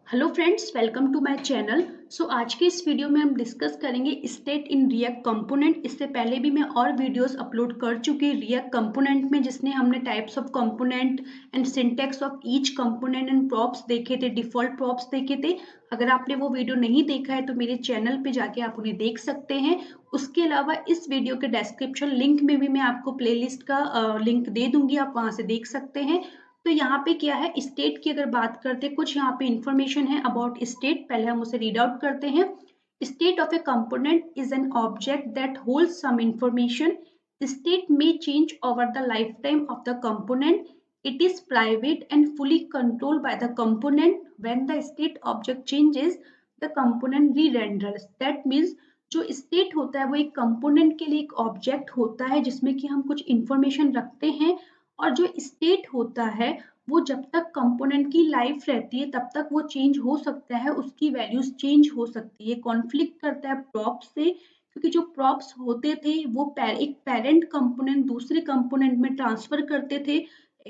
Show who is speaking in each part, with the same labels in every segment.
Speaker 1: Hello friends, welcome to my channel. आज के इस वीडियो में हम डिस्कस करेंगे स्टेट इन रिएक्ट कंपोनेंट। इससे पहले भी मैं और वीडियोस अपलोड कर चुकी रिएक्ट कंपोनेंट में, जिसने हमने types of component and syntax of each component and props देखे थे, डिफॉल्ट प्रॉप्स देखे थे। अगर आपने वो वीडियो नहीं देखा है तो मेरे चैनल पे जाके आप उन्हें देख सकते हैं। उसके अलावा इस वीडियो के डिस्क्रिप्शन लिंक में भी मैं आपको प्लेलिस्ट का लिंक दे दूंगी, आप वहां से देख सकते हैं। तो यहाँ पे क्या है, स्टेट की अगर बात करते हैं, कुछ यहाँ पे इंफॉर्मेशन है अबाउट स्टेट। पहले हम उसे रीड आउट करते हैं। State of a component is an object that holds some information. State में change over the lifetime of the component. It is private and fully controlled by the component. When the state object changes the component rerenders. That means जो स्टेट होता है वो एक component के लिए एक ऑब्जेक्ट होता है जिसमें कि हम कुछ इंफॉर्मेशन रखते हैं। और जो स्टेट होता है वो जब तक कंपोनेंट की लाइफ रहती है तब तक वो चेंज हो सकता है, उसकी वैल्यूज चेंज हो सकती है। कॉन्फ्लिक्ट करता है प्रॉप्स से, क्योंकि जो प्रॉप्स होते थे वो एक पेरेंट कंपोनेंट दूसरे कंपोनेंट में ट्रांसफर करते थे।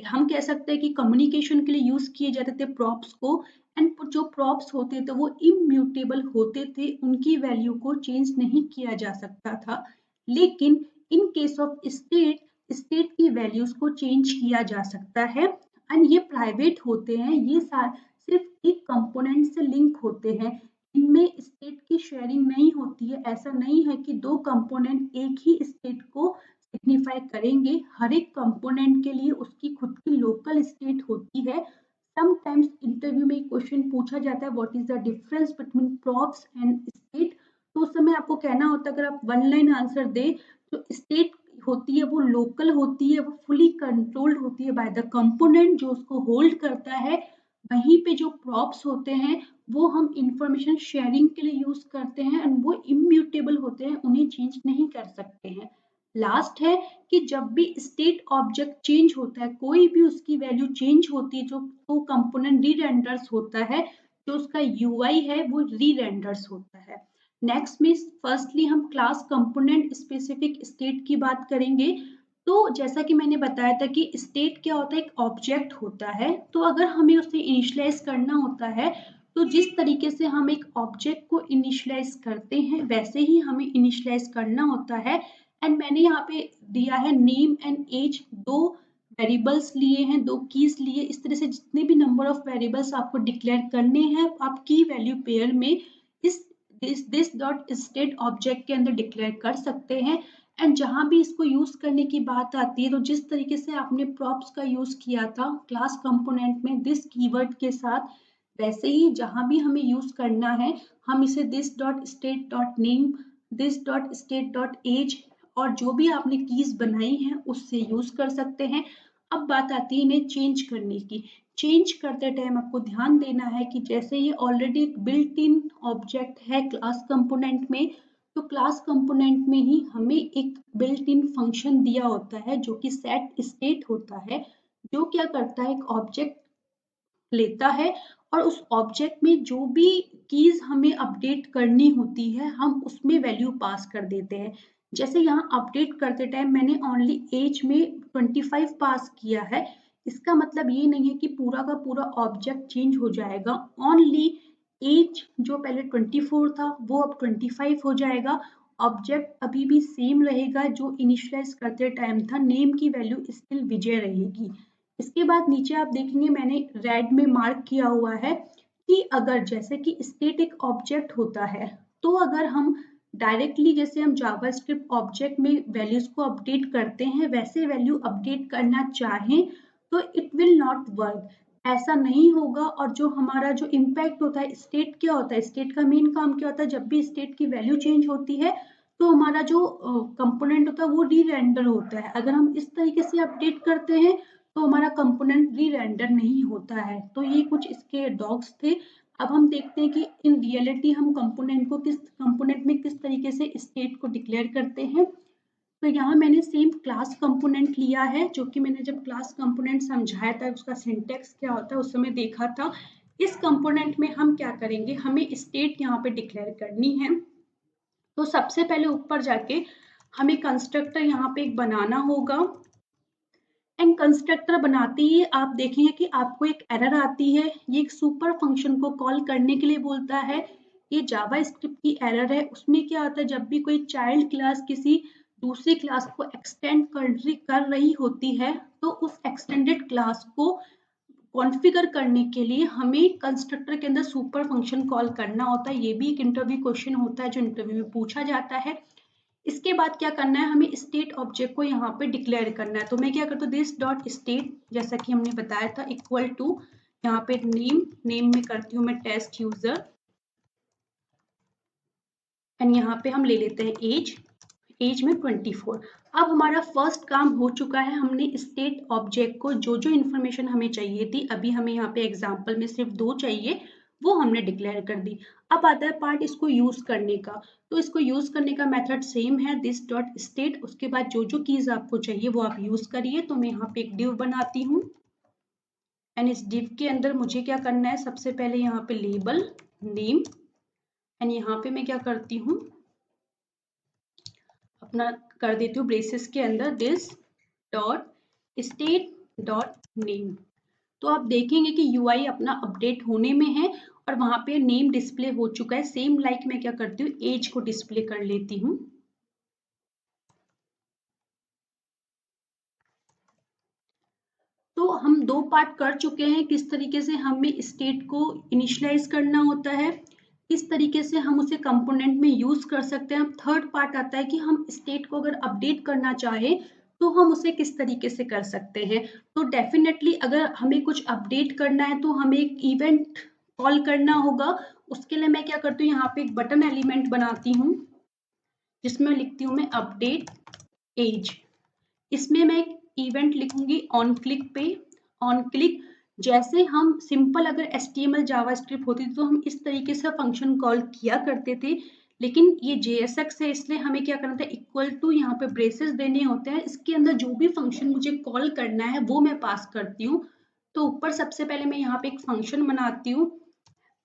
Speaker 1: हम कह सकते हैं कि कम्युनिकेशन के लिए यूज किए जाते थे प्रॉप्स को। एंड जो प्रॉप्स होते थे वो इम्यूटेबल होते थे, उनकी वैल्यू को चेंज नहीं किया जा सकता था। लेकिन in case of state, state की वैल्यूज को चेंज किया जा सकता है। एंड ये प्राइवेट होते हैं, ये सिर्फ एक कंपोनेंट से लिंक होते हैं। इनमें स्टेट की शेयरिंग नहीं होती है। ऐसा नहीं है कि दो कंपोनेंट एक ही स्टेट को सिग्निफाई करेंगे। हर एक कंपोनेंट के लिए उसकी खुद की लोकल स्टेट होती है। समटाइम्स इंटरव्यू में क्वेश्चन पूछा जाता है, what is the difference between props and state. तो उस समय आपको कहना होता है, अगर आप वन लाइन आंसर दे तो स्टेट होती है वो लोकल होती है, वो फुली कंट्रोल्ड होती है बाय द कंपोनेंट जो उसको होल्ड करता है। वहीं पे जो प्रॉप्स होते हैं वो हम इंफॉर्मेशन शेयरिंग के लिए यूज करते हैं एंड वो इम्यूटेबल होते हैं, उन्हें चेंज नहीं कर सकते हैं। लास्ट है कि जब भी स्टेट ऑब्जेक्ट चेंज होता है, कोई भी उसकी वैल्यू चेंज होती है, जो वो कंपोनेंट री रेंडर्स होता है, जो उसका यूआई है वो री रेंडर्स होता है। नेक्स्ट में फर्स्टली हम क्लास कंपोनेंट स्पेसिफिक स्टेट की बात करेंगे। तो जैसा कि मैंने बताया था कि स्टेट क्या होता है, एक ऑब्जेक्ट होता है। तो अगर हमें उसे इनिशियलाइज करना होता है तो जिस तरीके से हम एक ऑब्जेक्ट को इनिशियलाइज करते हैं वैसे ही हमें इनिशियलाइज करना होता है। एंड मैंने यहाँ पे दिया है नेम एंड एज, दो वेरिएबल्स लिए हैं, दो कीज लिए। इस तरह से जितने भी नंबर ऑफ वेरिएबल्स आपको डिक्लेयर करने हैं आप की वैल्यू पेयर में इस दिस डॉट स्टेट ऑब्जेक्ट के अंदर डिक्लेयर कर सकते हैं। एंड जहां भी इसको यूज करने की बात आती है, तो जिस तरीके से आपने प्रॉप्स का यूज किया था क्लास कंपोनेंट में दिस कीवर्ड के साथ, वैसे ही जहां भी हमें यूज करना है हम इसे this dot state dot name, this dot state dot age और जो भी आपने कीज बनाई हैं उससे यूज कर सकते हैं। अब बात आती है इन्हें चेंज करने की। चेंज करते टाइम आपको ध्यान देना है कि जैसे ये ऑलरेडी एक बिल्ट इन ऑब्जेक्ट है क्लास कंपोनेंट में, तो क्लास कंपोनेंट में ही हमें एक बिल्ट इन फंक्शन दिया होता है जो कि सेट स्टेट होता है, जो क्या करता है एक ऑब्जेक्ट लेता है और उस ऑब्जेक्ट में जो भी कीज हमें अपडेट करनी होती है हम उसमें वैल्यू पास कर देते हैं। जैसे यहाँ अपडेट करते टाइम मैंने ओनली एज में 25 पास किया है। इसका मतलब ये नहीं है कि पूरा का पूरा ऑब्जेक्ट चेंज हो जाएगा। ओनली एज जो पहले 24 था वो अब 25 हो जाएगा। ऑब्जेक्ट अभी भी सेम रहेगा जो इनिशियलाइज करते टाइम था, नेम की वैल्यू स्टिल विजय रहेगी। इसके बाद नीचे आप देखेंगे मैंने रेड में मार्क किया हुआ है कि अगर जैसे कि स्टेट एक ऑब्जेक्ट होता है, तो अगर हम डायरेक्टली जैसे हम जावास्क्रिप्ट ऑब्जेक्ट में वैल्यूज को अपडेट करते हैं वैसे वैल्यू अपडेट करना चाहें तो इट विल नॉट वर्क, ऐसा नहीं होगा। और जो हमारा जो इम्पैक्ट होता है, स्टेट क्या होता है, स्टेट का मेन काम क्या होता है, जब भी स्टेट की वैल्यू चेंज होती है तो हमारा जो कंपोनेंट होता है वो री रेंडर होता है। अगर हम इस तरीके से अपडेट करते हैं तो हमारा कंपोनेंट री रेंडर नहीं होता है। तो ये कुछ इसके डॉग्स थे। अब हम देखते हैं कि इन रियलिटी हम कंपोनेंट में किस तरीके से स्टेट को डिक्लेयर करते हैं। तो यहाँ मैंने सेम क्लास कंपोनेंट लिया है, जो कि मैंने जब क्लास कंपोनेंट समझाया था उसका सिंटेक्स क्या होता है उस समय देखा था। इस कंपोनेंट में हम क्या करेंगे, हमें स्टेट यहाँ पे डिक्लेयर करनी है। तो सबसे पहले ऊपर जाके हमें कंस्ट्रक्टर यहाँ पे एक बनाना होगा। एंड कंस्ट्रक्टर बनाते ही आप देखेंगे कि आपको एक एरर आती है, ये एक सुपर फंक्शन को कॉल करने के लिए बोलता है। ये जावा स्क्रिप्ट की एरर है। उसमें क्या होता है, जब भी कोई चाइल्ड क्लास किसी दूसरी क्लास को एक्सटेंड कर रही होती है, तो उस एक्सटेंडेड क्लास को कॉन्फ़िगर करने के लिए हमें कंस्ट्रक्टर के अंदर सुपर फंक्शन कॉल करना होता है। ये भी एक इंटरव्यू क्वेश्चन होता है जो इंटरव्यू में पूछा जाता है। इसके बाद क्या करना है, हमें स्टेट ऑब्जेक्ट को यहाँ पे डिक्लेयर करना है। तो मैं क्या करती हूँ, दिस डॉट स्टेट, जैसा कि हमने बताया था, इक्वल टू यहाँ पे नेम में करती हूँ मैं टेस्ट यूजर, एंड यहाँ पे हम ले लेते हैं एज में 24। अब हमारा फर्स्ट काम हो चुका है। हमने स्टेट ऑब्जेक्ट को जो जो इन्फॉर्मेशन हमें चाहिए थी, अभी हमें यहाँ पे एग्जाम्पल में सिर्फ 2 चाहिए, वो हमने डिक्लेयर कर दी। अब आता है पार्ट इसको यूज करने का। तो इसको यूज करने का मेथड सेम है, दिस डॉट स्टेट। उसके बाद जो जो कीज आपको चाहिए वो आप यूज करिए। तो मैं यहाँ पे एक डिव बनाती हूँ, एंड इस डिव के अंदर मुझे क्या करना है, सबसे पहले यहाँ पे लेबल नेम, एंड यहाँ पे मैं क्या करती हूँ, अपना कर देती हूँ ब्रेसेस के अंदर this dot state dot name. तो आप देखेंगे कि यूआई अपना अपडेट होने में है और वहां पे नेम डिस्प्ले हो चुका है। सेम लाइक मैं क्या करती हूँ, एज को डिस्प्ले कर लेती हूँ। तो हम 2 पार्ट कर चुके हैं, किस तरीके से हमें स्टेट को इनिशियलाइज करना होता है, किस तरीके से हम उसे कंपोनेंट में यूज कर सकते हैं। अब थर्ड पार्ट आता है कि हम स्टेट को अगर अपडेट करना चाहें तो हम उसे किस तरीके से कर सकते हैं। तो डेफिनेटली अगर हमें कुछ अपडेट करना है तो हमें एक इवेंट कॉल करना होगा। उसके लिए मैं क्या करती हूँ, यहाँ पे एक बटन एलिमेंट बनाती हूँ जिसमें लिखती हूँ मैं अपडेट एज। इसमें मैं एक इवेंट लिखूंगी ऑन क्लिक पे। ऑन क्लिक, जैसे हम सिंपल अगर HTML जावास्क्रिप्ट होती तो हम इस तरीके से फंक्शन कॉल किया करते थे, लेकिन ये JSX है इसलिए हमें क्या करना था, इक्वल टू यहाँ पे ब्रेसेस देने होते हैं। इसके अंदर जो भी फंक्शन मुझे कॉल करना है वो मैं पास करती हूँ। तो ऊपर सबसे पहले मैं यहाँ पे एक फंक्शन बनाती हूँ,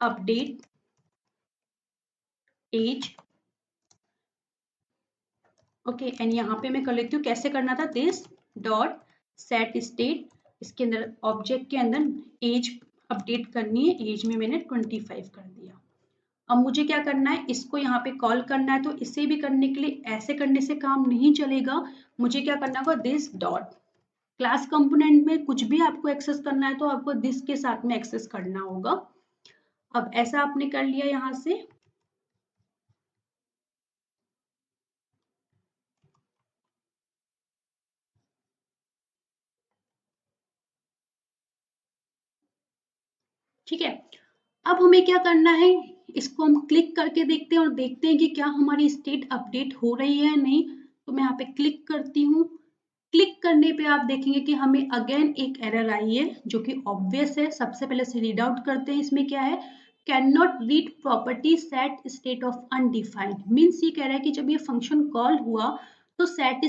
Speaker 1: अपडेट एज, ओके, एंड यहाँ पे मैं कर लेती हूँ, कैसे करना था, दिस डॉट सेट स्टेट। इसके अंदर ऑब्जेक्ट के अंदर एज अपडेट करनी है, एज में मैंने 25 कर दिया। अब मुझे क्या करना है, इसको यहाँ पे कॉल करना है। तो इसे भी करने के लिए ऐसे करने से काम नहीं चलेगा, मुझे क्या करना होगा, दिस डॉट क्लास कंपोनेंट में कुछ भी आपको एक्सेस करना है तो आपको दिस के साथ में एक्सेस करना होगा। अब ऐसा आपने कर लिया यहाँ से। ठीक है, अब हमें क्या करना है, इसको हम क्लिक करके देखते हैं और देखते हैं कि क्या हमारी स्टेट अपडेट हो रही है या नहीं। तो मैं यहाँ पे क्लिक करती हूँ। क्लिक करने पे आप देखेंगे कि हमें अगेन एक एरर आई है जो कि ऑब्वियस है। सबसे पहले से रीड आउट करते हैं, इसमें क्या है, can not read property set state of undefined. Means ये कह रहा है कि जब ये फंक्शन कॉल हुआ तो सेट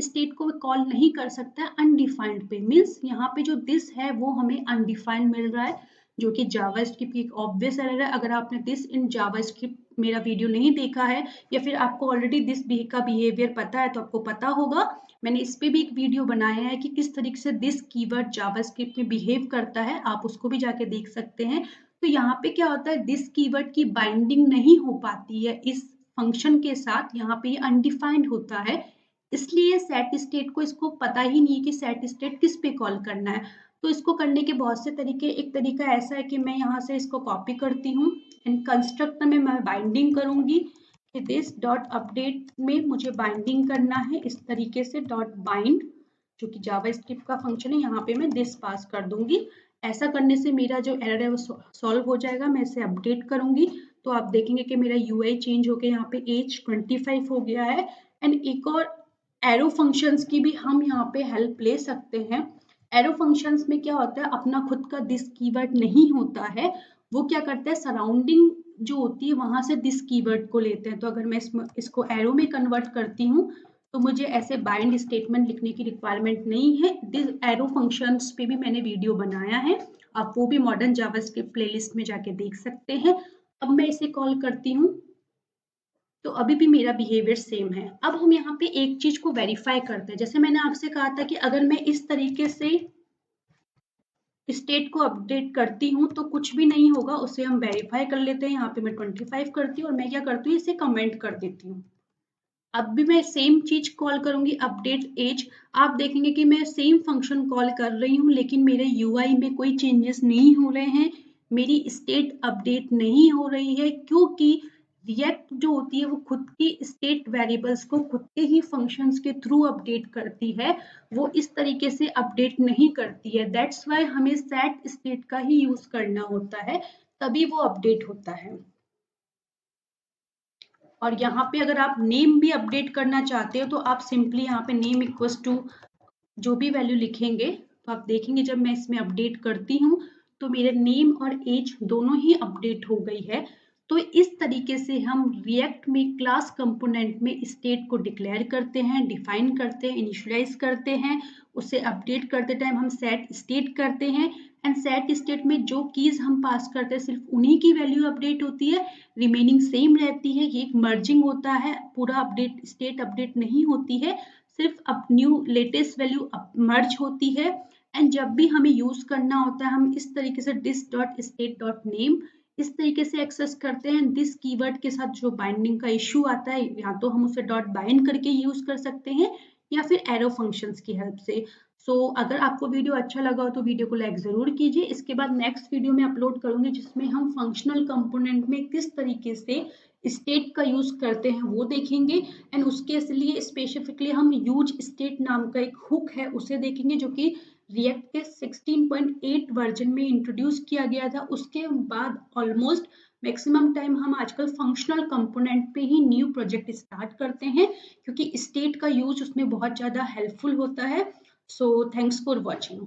Speaker 1: स्टेट को कॉल नहीं कर सकता है अनडिफाइंड पे। मीन्स यहाँ पे जो दिस है वो हमें अनडिफाइंड मिल रहा है, जो कि जावास्क्रिप्ट की एक ऑब्वियस एरर है। अगर आपने दिस इन जावास्क्रिप्ट मेरा वीडियो नहीं देखा है या फिर आपको ऑलरेडी दिस का बिहेवियर पता है तो आपको पता होगा। मैंने इस पे भी एक वीडियो बनाया है कि किस तरीके से दिस कीवर्ड जावास्क्रिप्ट में बिहेव करता है, आप उसको भी जाके देख सकते हैं। तो यहाँ पे क्या होता है, दिस कीवर्ड की बाइंडिंग नहीं हो पाती है इस फंक्शन के साथ, यहाँ पे ये अनडिफाइंड होता है। इसलिए सेट स्टेट को इसको पता ही नहीं है कि सेट स्टेट किस पे कॉल करना है। तो इसको करने के बहुत से तरीके, एक तरीका ऐसा है कि मैं यहाँ से इसको कॉपी करती हूँ, एंड कंस्ट्रक्टर में मैं बाइंडिंग करूंगी कि दिस डॉट अपडेट में मुझे बाइंडिंग करना है इस तरीके से, डॉट बाइंड, जो कि जावास्क्रिप्ट का फंक्शन है। यहाँ पे मैं दिस पास कर दूंगी। ऐसा करने से मेरा जो एरर है वो सॉल्व हो जाएगा। मैं इसे अपडेट करूंगी तो आप देखेंगे कि मेरा यूआई चेंज होकर यहाँ पे एज 25 हो गया है। एंड एक और एरो फंक्शंस की भी हम यहाँ पे हेल्प ले सकते हैं। एरो फंक्शंस में क्या होता है, अपना खुद का दिस कीवर्ड नहीं होता है, वो क्या करते हैं, सराउंडिंग जो होती है वहां से दिस कीवर्ड को लेते हैं। तो अगर मैं इसको एरो में कन्वर्ट करती हूँ तो मुझे ऐसे बाइंड स्टेटमेंट लिखने की रिक्वायरमेंट नहीं है। दिस एरो फंक्शंस पे भी मैंने वीडियो बनाया है, आप वो भी मॉडर्न जावास्क्रिप्ट प्लेलिस्ट में जाके देख सकते हैं। अब मैं इसे कॉल करती हूँ तो अभी भी मेरा बिहेवियर सेम है। अब हम यहाँ पे एक चीज को वेरीफाई करते हैं। जैसे मैंने आपसे कहा था कि अगर मैं इस तरीके से स्टेट को अपडेट करती हूँ तो कुछ भी नहीं होगा, उसे हम वेरीफाई कर लेते हैं। यहाँ पे मैं 25 करती हूँ और मैं क्या करती हूँ, इसे कमेंट कर देती हूँ। अब भी मैं सेम चीज कॉल करूंगी, अपडेट एज। आप देखेंगे कि मैं सेम फंक्शन कॉल कर रही हूँ, लेकिन मेरे यूआई में कोई चेंजेस नहीं हो रहे हैं, मेरी स्टेट अपडेट नहीं हो रही है, क्योंकि रिएक्ट जो होती है वो खुद की स्टेट वेरिएबल्स को खुद के ही फंक्शंस के थ्रू अपडेट करती है, वो इस तरीके से अपडेट नहीं करती है। दैट्स वाई हमें सेट स्टेट का ही यूज करना होता है, तभी वो अपडेट होता है। और यहाँ पे अगर आप नेम भी अपडेट करना चाहते हो तो आप सिंपली यहाँ पे नेम इक्वल्स टू जो भी वैल्यू लिखेंगे, तो आप देखेंगे जब मैं इसमें अपडेट करती हूँ तो मेरे नेम और एज दोनों ही अपडेट हो गई है। तो इस तरीके से हम रिएक्ट में क्लास कंपोनेंट में स्टेट को डिक्लेयर करते हैं, डिफाइन करते हैं, इनिशियलाइज करते हैं, उसे अपडेट करते टाइम हम सेट स्टेट करते हैं। एंड सेट स्टेट में जो कीज हम पास करते हैं सिर्फ उन्हीं की वैल्यू अपडेट होती है, रिमेनिंग सेम रहती है। ये एक मर्जिंग होता है, पूरा अपडेट स्टेट अपडेट नहीं होती है, सिर्फ अब न्यू लेटेस्ट वैल्यू मर्ज होती है। एंड जब भी हमें यूज करना होता है हम इस तरीके से this dot state dot name इस तरीके से एक्सेस करते हैं। दिस कीवर्ड के साथ जो बाइंडिंग का इश्यू आता है, या तो हम उसे डॉट बाइंड करके यूज कर सकते हैं या फिर एरो फंक्शंस की हेल्प से। अगर आपको वीडियो अच्छा लगा हो तो वीडियो को लाइक जरूर कीजिए। इसके बाद नेक्स्ट वीडियो में अपलोड करूंगी जिसमें हम फंक्शनल कंपोनेंट में किस तरीके से स्टेट का यूज करते हैं वो देखेंगे। एंड उसके लिए स्पेसिफिकली हम यूज स्टेट नाम का एक हुक है उसे देखेंगे, जो कि रिएक्ट के 16.8 वर्जन में इंट्रोड्यूस किया गया था। उसके बाद ऑलमोस्ट मैक्सिमम टाइम हम आजकल फंक्शनल कंपोनेंट पे ही न्यू प्रोजेक्ट स्टार्ट करते हैं, क्योंकि स्टेट का यूज उसमें बहुत ज़्यादा हेल्पफुल होता है। So thanks for watching.